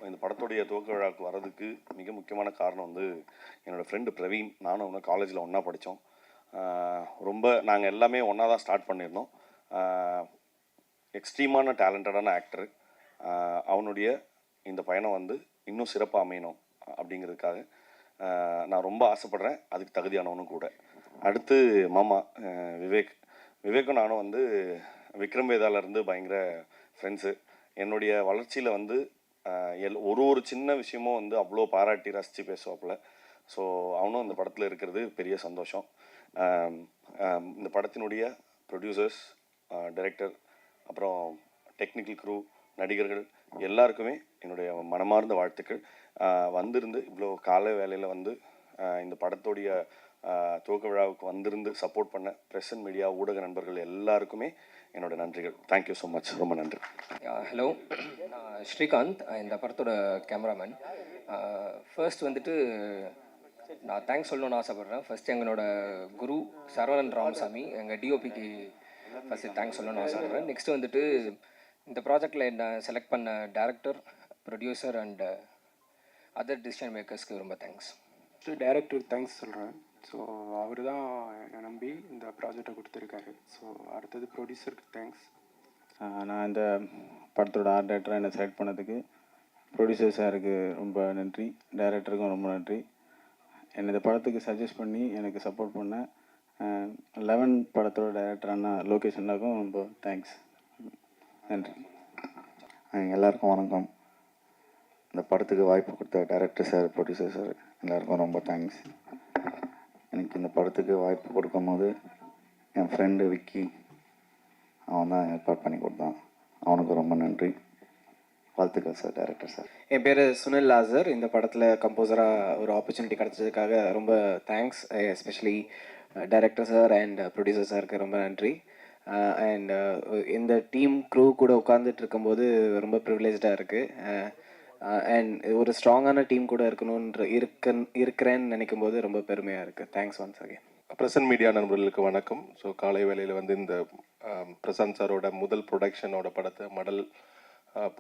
இந்த படத்துடைய துவக்க விழாவுக்கு வர்றதுக்கு மிக முக்கியமான காரணம் வந்து என்னோடய ஃப்ரெண்டு பிரவீன். நானும் அவனும் காலேஜில் ஒன்றா படித்தோம். ரொம்ப நாங்கள் எல்லாமே ஒன்றா தான் ஸ்டார்ட் பண்ணியிருந்தோம். எக்ஸ்ட்ரீமான டேலண்டடான ஆக்டரு. அவனுடைய இந்த பயணம் வந்து இன்னும் சிறப்பாக அமையணும் அப்படிங்கிறதுக்காக நான் ரொம்ப ஆசைப்பட்றேன். அதுக்கு தகுதியானவனும் கூட. அடுத்து மாமா விவேக்கும் நானும் வந்து விக்ரம் வேதாலேருந்து பயங்கர ஃப்ரெண்ட்ஸு. என்னுடைய வளர்ச்சியில் வந்து ஒரு சின்ன விஷயமும் வந்து அவ்வளோ பாராட்டி ரசித்து பேசுவாப்புல. ஸோ அவனும் இந்த படத்தில் இருக்கிறது பெரிய சந்தோஷம். இந்த படத்தினுடைய ப்ரொடியூசர்ஸ், டைரக்டர், அப்புறம் டெக்னிக்கல் க்ரூ, நடிகர்கள் எல்லாருக்குமே என்னுடைய மனமார்ந்த வாழ்த்துக்கள். வந்திருந்து இவ்வளோ கால வேலையில் வந்து இந்த படத்துடைய துவக்க விழாவுக்கு வந்திருந்து சப்போர்ட் பண்ண ப்ரெஸ் அண்ட் மீடியா ஊடக நண்பர்கள் எல்லாருக்குமே என்னோட நன்றிகள். Thank you so much. ரொம்ப நன்றி. ஹலோ, நான் ஸ்ரீகாந்த், இந்த படத்தோட கேமராமேன். ஃபர்ஸ்ட் வந்துட்டு நான் தேங்க்ஸ் சொல்லணும்னு ஆசைப்பட்றேன். ஃபர்ஸ்ட் எங்களோட குரு சரவணன் ராமசாமி, எங்கள் டிஓபிக்கு ஃபஸ்ட்டு தேங்க்ஸ் சொல்லணும்னு ஆசைப்பட்றேன். நெக்ஸ்ட்டு வந்துட்டு இந்த ப்ராஜெக்டில் என்ன செலக்ட் பண்ண director, producer and other decision மேக்கர்ஸ்க்கு ரொம்ப தேங்க்ஸ். டேரக்டருக்கு தேங்க்ஸ் சொல்கிறேன். ஸோ அவர் தான் என்னை நம்பி இந்த ப்ராஜெக்டை கொடுத்துருக்காரு. ஸோ அடுத்தது ப்ரொடியூசருக்கு தேங்க்ஸ். நான் இந்த படத்தோட ஆர்ட் டைரக்டராக என்னை செலக்ட் பண்ணதுக்கு ப்ரொடியூசர் சாருக்கு ரொம்ப நன்றி, டைரக்டருக்கும் ரொம்ப நன்றி. என்னை இந்த படத்துக்கு சஜஸ்ட் பண்ணி எனக்கு சப்போர்ட் பண்ண 11 படத்தோட டைரக்டரான லோகேஷ் அண்ணாக்கும் ரொம்ப தேங்க்ஸ். நன்றி. எல்லாருக்கும் வணக்கம். இந்த படத்துக்கு வாய்ப்பு கொடுத்த டைரக்டர் சார், ப்ரொடியூசர் சார் எல்லாருக்கும் ரொம்ப தேங்க்ஸ். எனக்கு இந்த படத்துக்கு வாய்ப்பு கொடுக்கும் போது என் ஃப்ரெண்டு விக்கி, அவன் தான் ஏற்பாடு பண்ணி கொடுத்தான். அவனுக்கு ரொம்ப நன்றி. வாழ்த்துக்கள் சார், டைரக்டர் சார். என் பேர் சுனில் லாசர். இந்த படத்தில் கம்போசராக ஒரு ஆப்பர்ச்சுனிட்டி கிடச்சதுக்காக ரொம்ப thanks. Especially director sir and producer சாருக்கு ரொம்ப நன்றி. அண்ட் இந்த டீம் க்ரூ கூட உட்காந்துட்டு இருக்கும்போது ரொம்ப ப்ரிவிலேஜாக இருக்குது. அண்ட் ஒரு ஸ்ட்ராங்கான டீம் கூட இருக்கிறேன்னு நினைக்கும் போது ரொம்ப பெருமையாக இருக்குது. Thanks once again. Present media நண்பர்களுக்கு வணக்கம். ஸோ காலை வேளையில் வந்து இந்த பிரசாந்த் சாரோட முதல் ப்ரொடக்ஷனோட படத்தை மடல்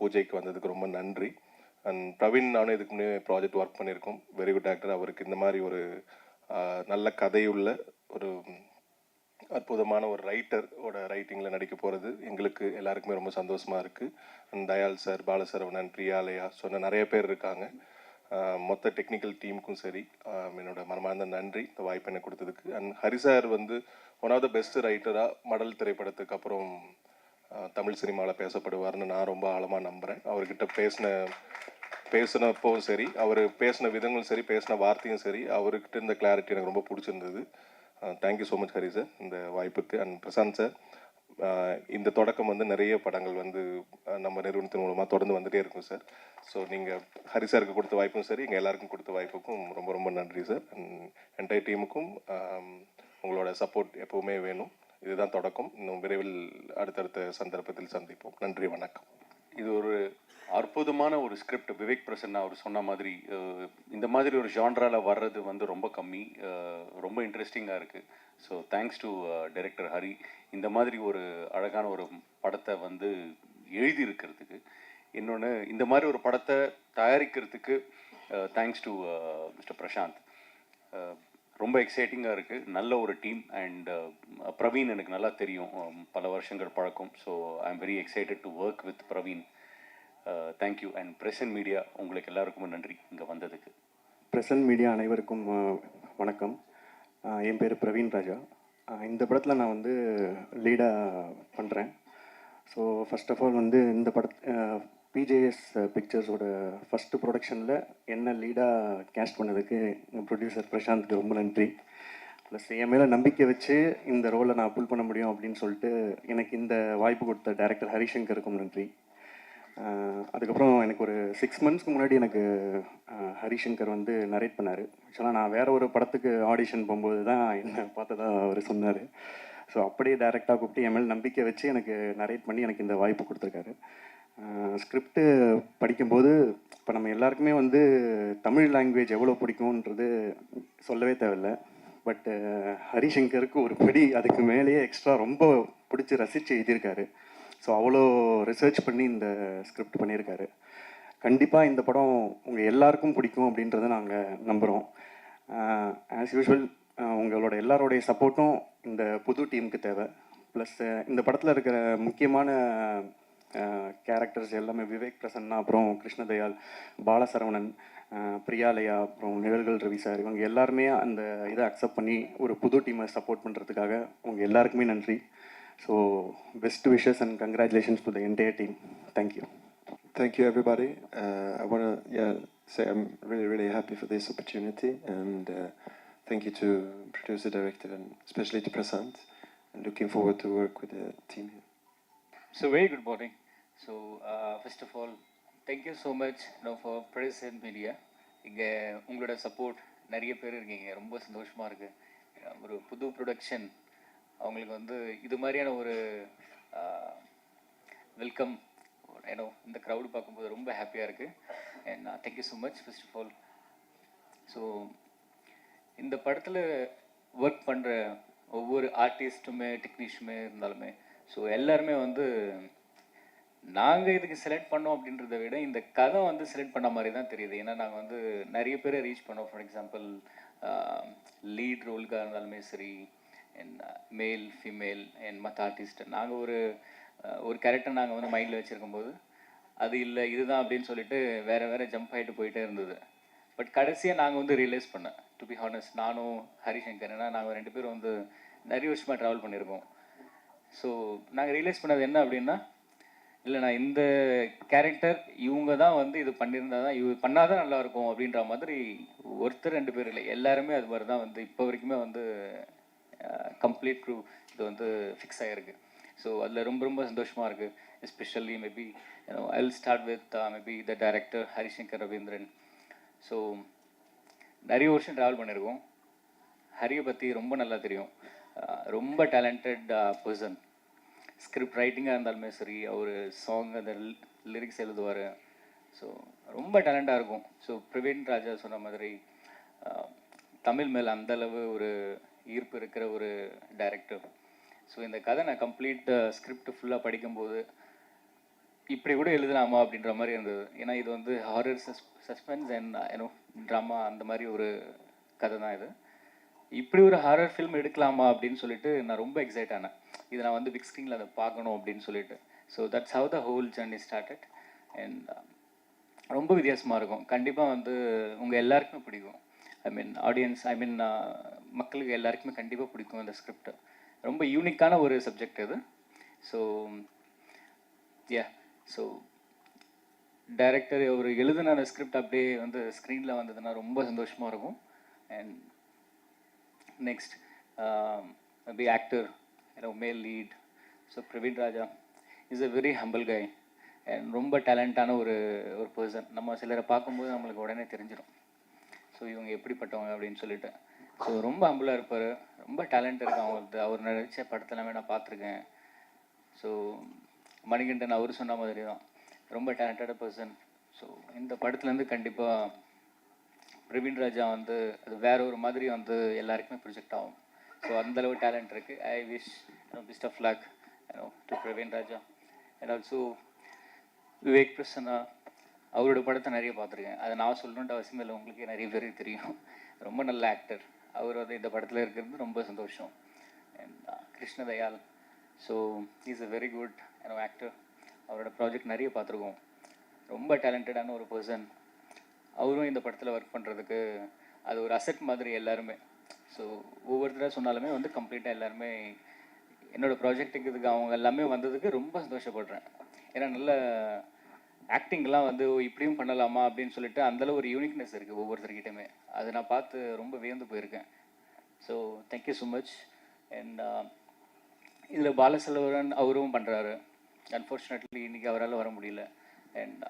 பூஜைக்கு வந்ததுக்கு ரொம்ப நன்றி. அண்ட் பிரவீன், நானும் இதுக்கு முன்னே ப்ராஜெக்ட் ஒர்க் பண்ணியிருக்கோம். Very good actor. அவருக்கு இந்த மாதிரி ஒரு நல்ல கதையுள்ள ஒரு அற்புதமான ஒரு ரைட்டரோட ரைட்டிங்கில் நடிக்க போகிறது எங்களுக்கு எல்லாருக்குமே ரொம்ப சந்தோஷமாக இருக்குது. அண்ட் தயால் சார், பாலசரவணன், பிரியாலயா சொன்ன நிறைய பேர் இருக்காங்க. மொத்த டெக்னிக்கல் டீமுக்கும் சரி என்னோட மனமார்ந்த நன்றி இந்த வாய்ப்பு எனக்கு கொடுத்ததுக்கு. அண்ட் ஹரி சார் வந்து ஒன் ஆஃப் த பெஸ்ட் ரைட்டராக மடல் திரைப்படத்துக்கு அப்புறம் தமிழ் சினிமாவில் பேசப்படுவார்னு நான் ரொம்ப ஆழமாக நம்புகிறேன். அவர்கிட்ட பேசினப்பவும் சரி, அவர் பேசின விதங்களும் சரி, பேசின வார்த்தையும் சரி, அவர்கிட்ட இந்த கிளாரிட்டி எனக்கு ரொம்ப பிடிச்சிருந்தது. Thank you so much Hari sir இந்த வாய்ப்புக்கு. அண்ட் பிரசாந்த் சார், இந்த தொடக்கம் வந்து நிறைய படங்கள் வந்து நம்ம நிறுவனத்தின் மூலமாக தொடர்ந்து வந்துகிட்டே இருக்கும் சார். ஸோ நீங்கள் ஹரி சாருக்கு கொடுத்த வாய்ப்பும் சரி, எங்கள் எல்லாருக்கும் கொடுத்த வாய்ப்புக்கும் ரொம்ப ரொம்ப நன்றி சார். அண்ட் என்டையர் டீமுக்கும் உங்களோட சப்போர்ட் எப்போவுமே வேணும். இதுதான் தொடக்கம். இன்னும் விரைவில் அடுத்தடுத்த சந்தர்ப்பத்தில் சந்திப்போம். நன்றி, வணக்கம். இது ஒரு அற்புதமான ஒரு ஸ்கிரிப்ட். விவேக் பிரசன்னா அவர் சொன்ன மாதிரி இந்த மாதிரி ஒரு ஜான்ராவில் வர்றது வந்து ரொம்ப கம்மி, ரொம்ப இன்ட்ரெஸ்டிங்காக இருக்குது. So thanks to director Hari இந்த மாதிரி ஒரு அழகான ஒரு படத்தை வந்து எழுதியிருக்கிறதுக்கு. இன்னொன்று, இந்த மாதிரி ஒரு படத்தை தயாரிக்கிறதுக்கு தேங்க்ஸ் டு மிஸ்டர் பிரசாந்த். ரொம்ப எக்ஸைட்டிங்காக இருக்குது. நல்ல ஒரு டீம். அண்ட் பிரவீன் எனக்கு நல்லா தெரியும், பல வருஷங்கள் பழக்கம். So I am very excited to work with Praveen. Thank you. And present media உங்களுக்கு எல்லாருக்குமே நன்றி இங்கே வந்ததுக்கு. ப்ரெசன்ட் மீடியா அனைவருக்கும் வணக்கம். என் பேர் பிரவீன் ராஜா. இந்த படத்தில் நான் வந்து லீடாக பண்ணுறேன். ஸோ ஃபர்ஸ்ட் ஆஃப் ஆல் வந்து இந்த பிஜேஎஸ் பிக்சர்ஸோட ஃபஸ்ட்டு ப்ரொடக்ஷனில் என்ன லீடாக கேஸ்ட் பண்ணதுக்கு எங்கள் ப்ரொடியூசர் பிரசாந்த்க்கு ரொம்ப நன்றி. ப்ளஸ் என் மேலே நம்பிக்கை வச்சு இந்த ரோலை நான் புல் பண்ண முடியும் அப்படின்னு சொல்லிட்டு எனக்கு இந்த வாய்ப்பு கொடுத்த டைரக்டர் ஹரிசங்கருக்கும் நன்றி. அதுக்கப்புறம் எனக்கு ஒரு 6 monthsக்கு முன்னாடி எனக்கு ஹரிசங்கர் வந்து நரேட் பண்ணார். ஆக்சுவலாக நான் வேறு ஒரு படத்துக்கு ஆடிஷன் போகும்போது தான் என்னை பார்த்ததா அவர் சொன்னார். ஸோ அப்படியே டைரெக்டாக கூப்பிட்டு என் மேலே நம்பிக்கை வச்சு எனக்கு நரேட் பண்ணி எனக்கு இந்த வாய்ப்பு கொடுத்துருக்காரு. ஸ்கிரிப்டு படிக்கும்போது இப்போ நம்ம எல்லாருக்குமே வந்து தமிழ் லாங்குவேஜ் எவ்வளோ பிடிக்கும்ன்றது சொல்லவே தேவையில்லை. பட் ஹரிசங்கருக்கு ஒரு படி அதுக்கு மேலேயே எக்ஸ்ட்ரா ரொம்ப பிடிச்சி ரசித்து எழுதியிருக்காரு. ஸோ அவ்வளோ ரிசர்ச் பண்ணி இந்த ஸ்கிரிப்ட் பண்ணியிருக்காரு. கண்டிப்பாக இந்த படம் உங்கள் எல்லாருக்கும் பிடிக்கும் அப்படின்றத நாங்கள் நம்புகிறோம். ஆஸ் யூஷுவல் உங்களோட எல்லாரோடைய சப்போர்ட்டும் இந்த புது டீமுக்கு தேவை. ப்ளஸ் இந்த படத்தில் இருக்கிற முக்கியமான கேரக்டர்ஸ் எல்லாமே விவேக் பிரசன்னா, அப்புறம் கிருஷ்ணதயாள், பாலசரவணன், பிரியாலயா, அப்புறம் நிழல்கள் ரவி சார், இவங்க எல்லாருமே அந்த இதை அக்செப்ட் பண்ணி ஒரு புது டீமை சப்போர்ட் பண்ணுறதுக்காக உங்கள் எல்லாருக்குமே நன்றி. So best wishes and congratulations to the entire team. Thank you. Thank you, everybody. I want to say I'm really happy for this opportunity, and thank you to producer, director, and especially to Prasant. And looking forward to work with the team here. So very good morning. So first of all, thank you so much for press and media. இங்கே உங்களோட support நிறைய பேர் இருக்கீங்க, ரொம்ப சந்தோஷமாக இருக்குது. ஒரு புது ப்ரொடக்ஷன் அவங்களுக்கு வந்து இது மாதிரியான ஒரு வெல்கம் இந்த க்ரௌடு பார்க்கும்போது ரொம்ப ஹாப்பியாக இருக்குது. And thank you so much first of all. So இந்த படத்தில் ஒர்க் பண்ணுற ஒவ்வொரு ஆர்டிஸ்ட்டுமே டெக்னீஷியனுமே இருந்தாலுமே ஸோ எல்லாருமே வந்து நாங்கள் இதுக்கு செலக்ட் பண்ணோம் அப்படின்றத விட இந்த கதை வந்து செலக்ட் பண்ண மாதிரி தான் தெரியுது. ஏன்னா நாங்கள் வந்து நிறைய பேரை ரீச் பண்ணோம். ஃபார் எக்ஸாம்பிள் லீட் ரோலுக்காக இருந்தாலுமே சரி, அண்ட் மேல் ஃபீமேல் அண்ட் மற்ற ஆர்டிஸ்ட் நாங்கள் ஒரு கேரக்டர் நாங்கள் வந்து மைண்டில் வச்சுருக்கும்போது அது இல்லை இதுதான் அப்படின்னு சொல்லிட்டு வேறு ஜம்ப் ஆகிட்டு போயிட்டே இருந்தது. பட் கடைசியாக நாங்கள் வந்து ரியலைஸ் பண்ணேன், டு பி ஹானஸ்ட், நானும் ஹரிசங்கர், ஏன்னா நாங்கள் 2 பேரும் வந்து நிறைய வருஷமாக ட்ராவல் பண்ணியிருக்கோம். ஸோ நாங்கள் ரியலைஸ் பண்ணது என்ன அப்படின்னா, இல்லை நான் இந்த கேரக்டர் இவங்க தான் வந்து இது பண்ணியிருந்தா தான் இது பண்ணால் தான் நல்லாயிருக்கும் அப்படின்ற மாதிரி ஒருத்தர் 2 பேர் இல்லை, எல்லாருமே அது மாதிரி தான் வந்து இப்போ வரைக்குமே வந்து கம்ப்ளீட் க்ரூ இது வந்து ஃபிக்ஸ் ஆகிருக்கு. ஸோ அதில் ரொம்ப சந்தோஷமாக இருக்குது. Especially maybe I will start with maybe the director Harishankar Ravindran. So நிறைய வருஷம் ட்ராவல் பண்ணியிருக்கோம். ஹரியை பற்றி ரொம்ப நல்லா தெரியும். ரொம்ப டேலண்டட் பர்சன். ஸ்கிரிப்ட் ரைட்டிங்காக இருந்தாலுமே சரி, அவர் சாங் அந்த லிரிக்ஸ் எழுதுவார். ஸோ ரொம்ப டேலண்டாக இருக்கும். ஸோ பிரவீன் ராஜா சொன்ன மாதிரி தமிழ் மேலே அந்தளவு ஒரு ஈர்ப்பு இருக்கிற ஒரு டைரக்டர். ஸோ இந்த கதை நான் கம்ப்ளீட் ஸ்கிரிப்ட் ஃபுல்லாக படிக்கும்போது இப்படி கூட எழுதலாமா அப்படின்ற மாதிரி இருந்தது. ஏன்னா இது வந்து ஹாரர் சஸ்பென்ஸ் அண்ட் ட்ராமா அந்த மாதிரி ஒரு கதை தான் இது. இப்படி ஒரு ஹாரர் ஃபில்ம் எடுக்கலாமா அப்படின்னு சொல்லிட்டு நான் ரொம்ப எக்ஸைட் ஆனேன். இதை நான் வந்து பிக் ஸ்க்ரீனில் அதை பார்க்கணும் அப்படின்னு சொல்லிட்டு. So that's how the whole journey started. And ரொம்ப வித்தியாசமாக இருக்கும். கண்டிப்பாக வந்து உங்கள் எல்லாருக்குமே பிடிக்கும். ஆடியன்ஸ் மக்களுக்கு எல்லாருக்குமே கண்டிப்பாக பிடிக்கும் இந்த ஸ்கிரிப்ட். ரொம்ப யூனிக்கான ஒரு சப்ஜெக்ட் இது. ஸோ ஸோ டைரக்டர் ஒரு எழுதின அந்த ஸ்கிரிப்ட் அப்படியே வந்து ஸ்க்ரீனில் வந்ததுன்னா ரொம்ப சந்தோஷமாக இருக்கும். அண்ட் நெக்ஸ்ட் பி ஆக்டர் மேல் lead. So Praveen Raja is a very humble guy and ரொம்ப டேலண்டான ஒரு பர்சன். நம்ம சிலரை பார்க்கும்போது நம்மளுக்கு உடனே தெரிஞ்சிடும் ஸோ இவங்க எப்படிப்பட்டவங்க அப்படின்னு சொல்லிட்டு. ஸோ ரொம்ப ஹம்பிளாக இருப்பார், ரொம்ப டேலண்ட் இருக்குது அவங்களுக்கு. அவர் நடித்த படத்தெல்லாமே நான் பார்த்துருக்கேன். ஸோ மணிகண்டன் அவர் சொன்ன மாதிரி தான் ரொம்ப டேலண்டட் பர்சன். ஸோ இந்த படத்துலேருந்து கண்டிப்பாக பிரவீன் ராஜா வந்து அது வேற ஒரு மாதிரி வந்து எல்லாருக்குமே ப்ரொஜெக்ட் ஆகும். ஸோ அந்தளவு டேலண்ட் இருக்குது. I wish best of luck to Praveen Raja. And also Vivek Prasanna, அவரோட படத்தை நிறைய பார்த்துருக்கேன். அதை நான் சொல்லணுன்ற அவசியம் இல்லை, உங்களுக்கே நிறைய பேருக்கு தெரியும். ரொம்ப நல்ல ஆக்டர். அவர் வந்து இந்த படத்தில் இருக்கிறது ரொம்ப சந்தோஷம். And Krishnadayal, so is a very good actor. அவரோட ப்ராஜெக்ட் நிறைய பார்த்துருக்கோம். ரொம்ப டேலண்டடான ஒரு பர்சன். அவரும் இந்த படத்தில் ஒர்க் பண்ணுறதுக்கு அது ஒரு அசெட் மாதிரி எல்லாருமே. ஸோ ஒவ்வொருத்தராக சொன்னாலுமே வந்து கம்ப்ளீட்டாக எல்லாருமே என்னோடய ப்ராஜெக்ட்டுக்கு இதுக்கு அவங்க எல்லாமே வந்ததுக்கு ரொம்ப சந்தோஷப்படுறேன். ஏன்னா நல்ல ஆக்டிங்லாம் வந்து இப்படியும் பண்ணலாமா அப்படின்னு சொல்லிட்டு அந்தளவு ஒரு யூனிக்னஸ் இருக்குது ஒவ்வொருத்தர்கிட்டையுமே. அதை நான் பார்த்து ரொம்ப வியந்து போயிருக்கேன். So thank you so much. And இதில் பாலசெல்வரன் அவரும் பண்ணுறாரு. அன்ஃபார்ச்சுனேட்லி இன்றைக்கி அவரால் வர முடியல. அண்ட்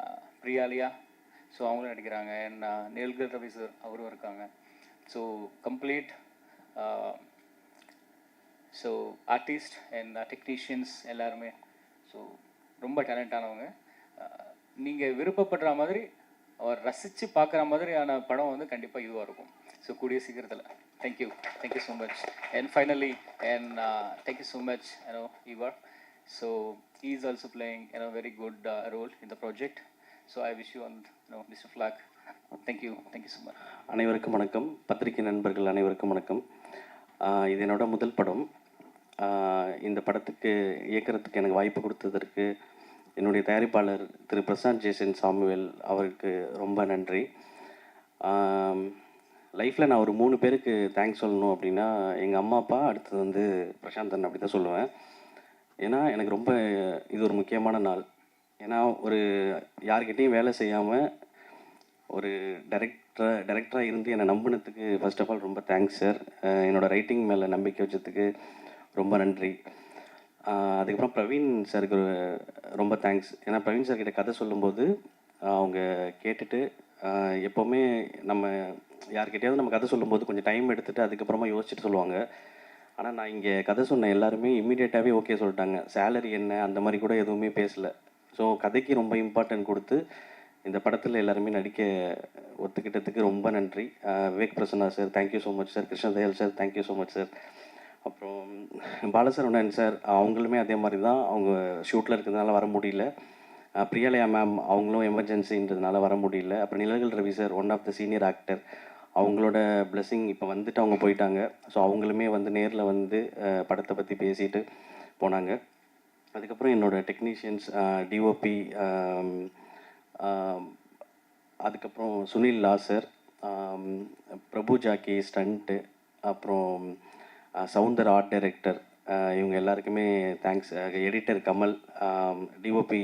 பிரியாலியா, ஸோ அவங்களும் நடிக்கிறாங்க. அண்ட் நிழல்கள் ரவி சார் அவரும் இருக்காங்க. So complete so artist and technicians எல்லாருமே ஸோ ரொம்ப டேலண்டானவங்க. நீங்கள் விருப்பப்படுற மாதிரி அவர் ரசித்து பார்க்குற மாதிரியான படம் வந்து கண்டிப்பாக இதுவாக இருக்கும். ஸோ கூடிய சீக்கிரத்தில். Thank you so much. And finally and thank you so much Ivar. So he is also playing a very good role in the project. So I wish you on Mister flag. Thank you so much. அனைவருக்கும் வணக்கம். பத்திரிகை நண்பர்கள் அனைவருக்கும் வணக்கம். இது என்னோட முதல் படம். இந்த படத்துக்கு இயக்கிறதுக்கு எனக்கு வாய்ப்பு கொடுத்ததற்கு என்னுடைய தயாரிப்பாளர் திரு பிரசாந்த் ஜேசன் சாமுவேல் அவருக்கு ரொம்ப நன்றி. லைஃப்பில் நான் ஒரு 3 பேருக்கு தேங்க்ஸ் சொல்லணும் அப்படின்னா எங்கள் அம்மா அப்பா, அடுத்தது வந்து பிரசாந்தன் அப்படி தான் சொல்லுவேன். ஏன்னா எனக்கு ரொம்ப இது ஒரு முக்கியமான நாள். ஏன்னா ஒரு யார்கிட்டையும் வேலை செய்யாமல் ஒரு டைரக்டராக இருந்து என்னை நம்பினதுக்கு ஃபர்ஸ்ட் ஆஃப் ஆல் ரொம்ப தேங்க்ஸ் சார். என்னோடய ரைட்டிங் மேலே நம்பிக்கை வச்சதுக்கு ரொம்ப நன்றி. அதுக்கப்புறம் பிரவீன் சாருக்கு ரொம்ப தேங்க்ஸ். ஏன்னா பிரவீன் சார் கிட்ட கதை சொல்லும்போது அவங்க கேட்டுட்டு எப்போவுமே நம்ம யார்கிட்டையாவது நம்ம கதை சொல்லும்போது கொஞ்சம் டைம் எடுத்துகிட்டு அதுக்கப்புறமா யோசிச்சுட்டு சொல்லுவாங்க. ஆனால் நான் இங்கே கதை சொன்ன எல்லாருமே இம்மீடியட்டாகவே ஓகே சொல்லிட்டாங்க. சேலரி என்ன அந்த மாதிரி கூட எதுவுமே பேசலை. ஸோ கதைக்கு ரொம்ப இம்பார்ட்டன்ட் கொடுத்து இந்த படத்தில் எல்லாருமே நடிக்க ஒத்துக்கிட்டதுக்கு ரொம்ப நன்றி. Vivek Prasanna sir thank you so much sir. Krishnadayal sir thank you so much sir. அப்புறம் பாலசரவணன் சார் அவங்களுமே அதே மாதிரி தான். அவங்க ஷூட்டில் இருக்கிறதுனால வர முடியல. பிரியாலயா மேம் அவங்களும் எமர்ஜென்சின்றதுனால வர முடியல. அப்புறம் Nizhalgal Ravi sir one of the senior actor, அவங்களோட பிளெஸிங் இப்போ வந்துட்டு அவங்க போயிட்டாங்க. ஸோ அவங்களுமே வந்து நேரில் வந்து படத்தை பற்றி பேசிட்டு போனாங்க. அதுக்கப்புறம் என்னோடய டெக்னீஷியன்ஸ், டிஓபி, அதுக்கப்புறம் சுனில் லாசர், பிரபு ஜாக்கி ஸ்டண்ட்டு, அப்புறம் சவுந்தர் ஆர்ட் டைரக்டர், இவங்க எல்லாருக்குமே thanks. Editor Kamal, DOP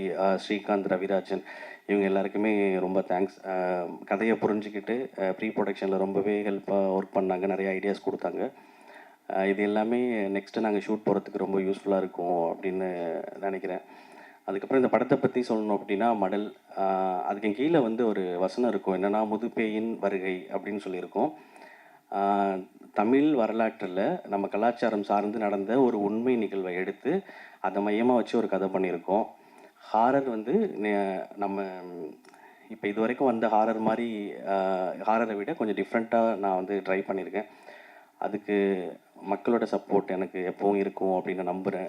Srikanth Ravirajan, இவங்க எல்லாருக்குமே ரொம்ப தேங்க்ஸ். கதையை புரிஞ்சுக்கிட்டு ப்ரீ ப்ரொடக்ஷனில் ரொம்பவே ஹெல்ப்பாக ஒர்க் பண்ணாங்க, நிறைய ஐடியாஸ் கொடுத்தாங்க. இது எல்லாமே நெக்ஸ்ட்டு நாங்கள் ஷூட் போகிறதுக்கு ரொம்ப யூஸ்ஃபுல்லாக இருக்கும் அப்படின்னு நினைக்கிறேன். அதுக்கப்புறம் இந்த படத்தை பற்றி சொல்லணும் அப்படின்னா மடல், அதுக்கு கீழே வந்து ஒரு வசனம் இருக்கும், என்னென்னா முதுப்பேயின் வருகை அப்படின்னு சொல்லியிருக்கோம். தமிழ் வரலாற்றில் நம்ம கலாச்சாரம் சார்ந்து நடந்த ஒரு உண்மை நிகழ்வை எடுத்து அதை மையமாக வச்சு ஒரு கதை பண்ணியிருக்கோம். ஹாரர் வந்து நம்ம இப்போ இது வரைக்கும் வந்த ஹாரர் மாதிரி ஹாரரை விட கொஞ்சம் டிஃப்ரெண்ட்டாக நான் வந்து ட்ரை பண்ணியிருக்கேன். அதுக்கு மக்களோட சப்போர்ட் எனக்கு எப்பவும் இருக்கும் அப்படின்னு நம்புகிறேன்.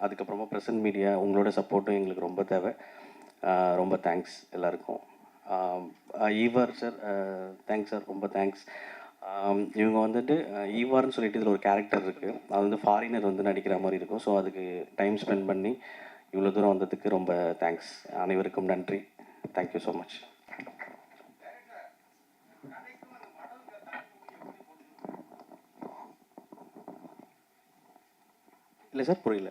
அதுக்கப்புறமா ப்ரெசன்ட் மீடியா உங்களோட சப்போர்ட்டும் எங்களுக்கு ரொம்ப தேவை. ரொம்ப தேங்க்ஸ் எல்லாருக்கும். ஈவார் சார் தேங்க்ஸ் சார், ரொம்ப தேங்க்ஸ். இவங்க வந்துட்டு ஈவார்னு சொல்லிட்டு இதில் ஒரு கேரக்டர் இருக்குது, அது வந்து ஃபாரினர் வந்து நடிக்கிற மாதிரி இருக்கும். ஸோ அதுக்கு டைம் ஸ்பெண்ட் பண்ணி இவ்வளோ தூரம் வந்ததுக்கு ரொம்ப தேங்க்ஸ். அனைவருக்கும் நன்றி. Thank you so much. இல்லை சார், புரியல.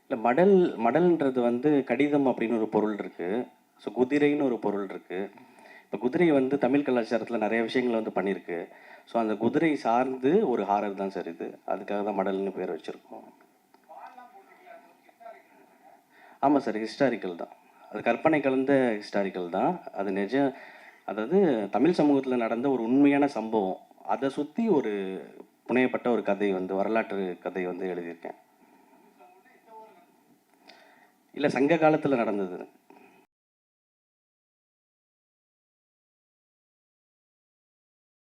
இல்லை, மடல்ன்றது வந்து கடிதம் அப்படின்னு ஒரு பொருள் இருக்குது. ஸோ குதிரைன்னு ஒரு பொருள் இருக்குது. இப்போ குதிரை வந்து தமிழ் கலாச்சாரத்தில் நிறைய விஷயங்கள் வந்து பண்ணியிருக்கு. ஸோ அந்த குதிரை சார்ந்து ஒரு ஹாரர் தான் சார் இது. அதுக்காக தான் மடல்னு பேர் வச்சுருக்கோம். ஆமாம் சார், ஹிஸ்டாரிக்கல் தான். அது கற்பனை கலந்த ஹிஸ்டாரிக்கல் தான். அது அதாவது தமிழ் சமூகத்தில் நடந்த ஒரு உண்மையான சம்பவம், அதை சுற்றி ஒரு புனையப்பட்ட ஒரு கதை வந்து வரலாற்று கதை வந்து எழுதியிருக்கேன். இல்லை, சங்க காலத்தில் நடந்தது.